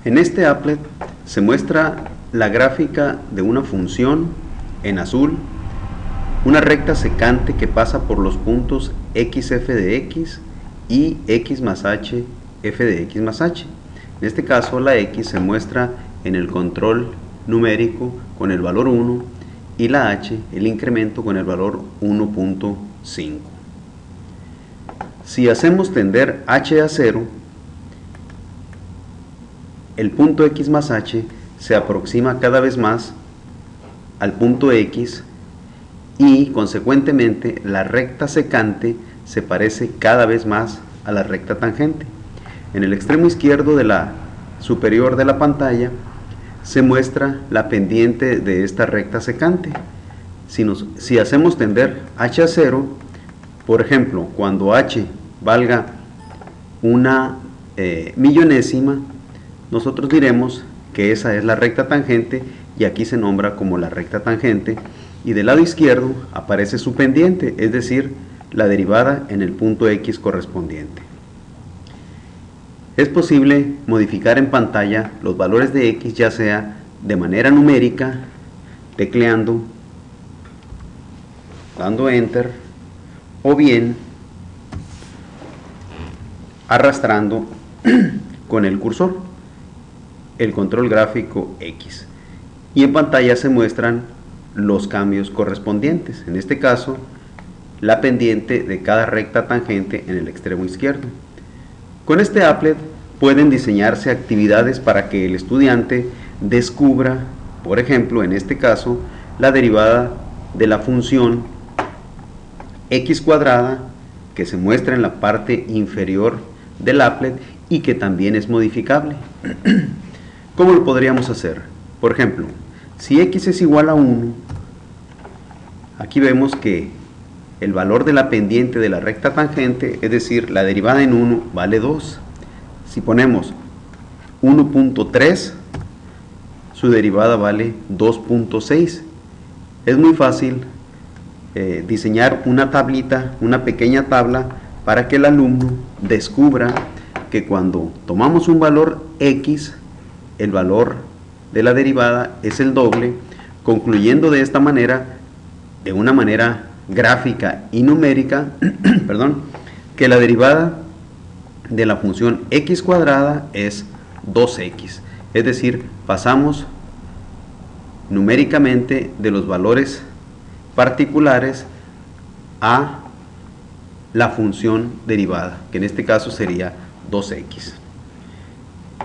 En este applet se muestra la gráfica de una función en azul, una recta secante que pasa por los puntos x f de x y x más h f de x más h. En este caso la x se muestra en el control numérico con el valor 1 y la h, el incremento, con el valor 1.5. Si hacemos tender h a 0, el punto x más h se aproxima cada vez más al punto x y consecuentemente la recta secante se parece cada vez más a la recta tangente. En el extremo izquierdo de la superior de la pantalla se muestra la pendiente de esta recta secante. Si hacemos tender h a 0, por ejemplo, cuando h valga una millonésima, nosotros diremos que esa es la recta tangente y aquí se nombra como la recta tangente, y del lado izquierdo aparece su pendiente, es decir, la derivada en el punto x correspondiente. Es posible modificar en pantalla los valores de x, ya sea de manera numérica, tecleando, dando enter, o bien arrastrando con el cursor el control gráfico X, y en pantalla se muestran los cambios correspondientes, en este caso la pendiente de cada recta tangente en el extremo izquierdo. Con este applet pueden diseñarse actividades para que el estudiante descubra, por ejemplo, en este caso, la derivada de la función x cuadrada que se muestra en la parte inferior del applet y que también es modificable. ¿Cómo lo podríamos hacer? Por ejemplo, si x es igual a 1, aquí vemos que el valor de la pendiente de la recta tangente, es decir, la derivada en 1, vale 2. Si ponemos 1.3, su derivada vale 2.6. Es muy fácil diseñar una tablita, una pequeña tabla, para que el alumno descubra que cuando tomamos un valor x, el valor de la derivada es el doble, concluyendo de esta manera, de una manera gráfica y numérica, perdón, que la derivada de la función x cuadrada es 2x. Es decir, pasamos numéricamente de los valores particulares a la función derivada, que en este caso sería 2x.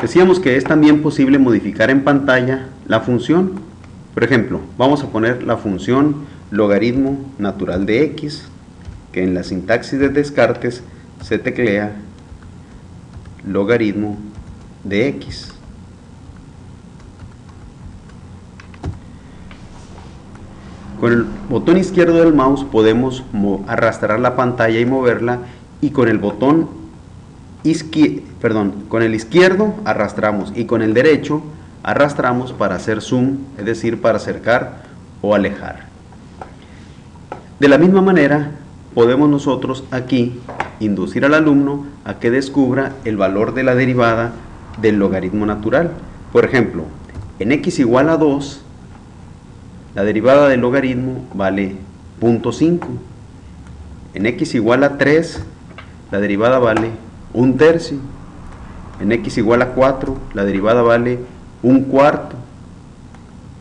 Decíamos que es también posible modificar en pantalla la función. Por ejemplo, vamos a poner la función logaritmo natural de x, que en la sintaxis de Descartes se teclea logaritmo de x. Con el botón izquierdo del mouse podemos arrastrar la pantalla y moverla, y con el botón con el izquierdo arrastramos y con el derecho arrastramos para hacer zoom, es decir, para acercar o alejar. De la misma manera podemos nosotros aquí inducir al alumno a que descubra el valor de la derivada del logaritmo natural. Por ejemplo, en x igual a 2, la derivada del logaritmo vale 0.5. En x igual a 3, la derivada vale 1/3. En x igual a 4, la derivada vale 1/4.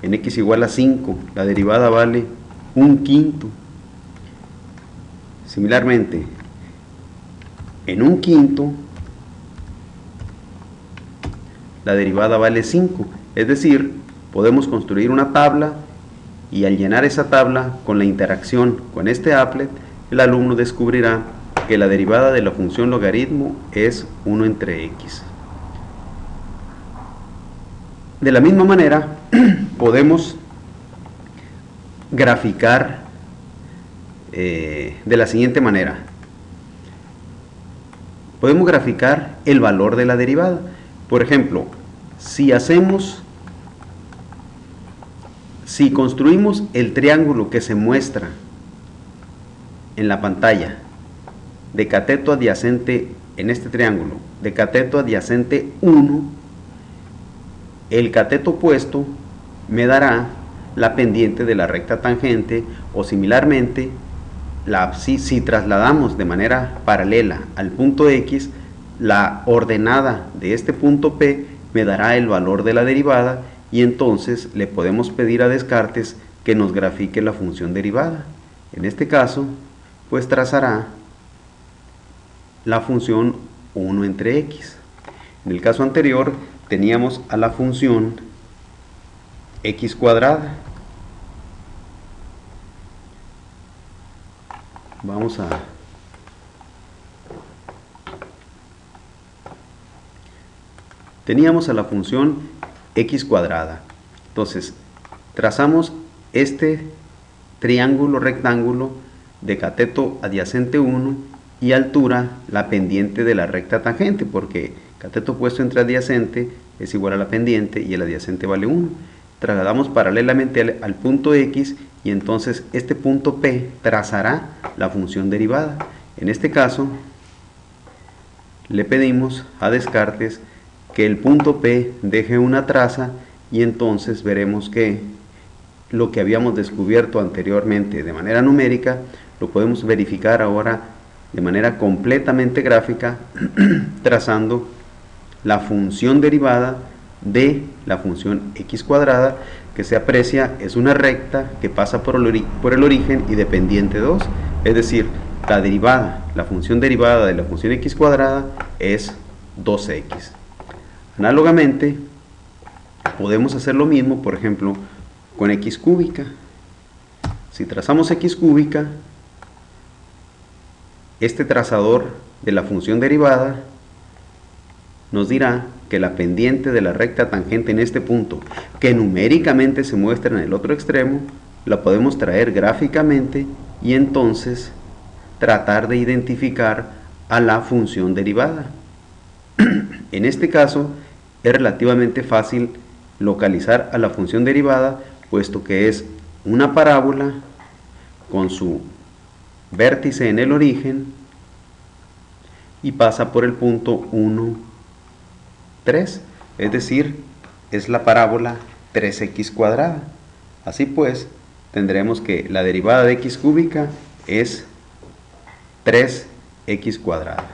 En x igual a 5, la derivada vale 1/5. Similarmente, en 1/5, la derivada vale 5. Es decir, podemos construir una tabla, y al llenar esa tabla con la interacción con este applet, el alumno descubrirá que la derivada de la función logaritmo es 1 entre x. De la misma manera, podemos graficar de la siguiente manera. Podemos graficar el valor de la derivada. Por ejemplo, si construimos el triángulo que se muestra en la pantalla, de cateto adyacente, en este triángulo, de cateto adyacente 1, el cateto opuesto me dará la pendiente de la recta tangente, o similarmente, si trasladamos de manera paralela al punto X, la ordenada de este punto P me dará el valor de la derivada, y entonces le podemos pedir a Descartes que nos grafique la función derivada. En este caso, pues trazará la función 1 entre x. En el caso anterior teníamos a la función x cuadrada. Vamos a teníamos a la función x cuadrada. Entonces, trazamos este triángulo rectángulo de cateto adyacente 1 y altura la pendiente de la recta tangente, porque cateto opuesto entre adyacente es igual a la pendiente y el adyacente vale 1. Trasladamos paralelamente al punto X, y entonces este punto P trazará la función derivada. En este caso, le pedimos a Descartes que el punto P deje una traza, y entonces veremos que lo que habíamos descubierto anteriormente de manera numérica lo podemos verificar ahora de manera completamente gráfica trazando la función derivada de la función x cuadrada, que se aprecia es una recta que pasa por el origen y de pendiente 2, es decir, la función derivada de la función x cuadrada es 2x. Análogamente, podemos hacer lo mismo, por ejemplo, con x cúbica. Si trazamos x cúbica, este trazador de la función derivada nos dirá que la pendiente de la recta tangente en este punto, que numéricamente se muestra en el otro extremo, la podemos traer gráficamente y entonces tratar de identificar a la función derivada. En este caso es relativamente fácil localizar a la función derivada, puesto que es una parábola con su vértice en el origen y pasa por el punto 1, 3, es decir, es la parábola 3x cuadrada. Así pues, tendremos que la derivada de x cúbica es 3x cuadrada.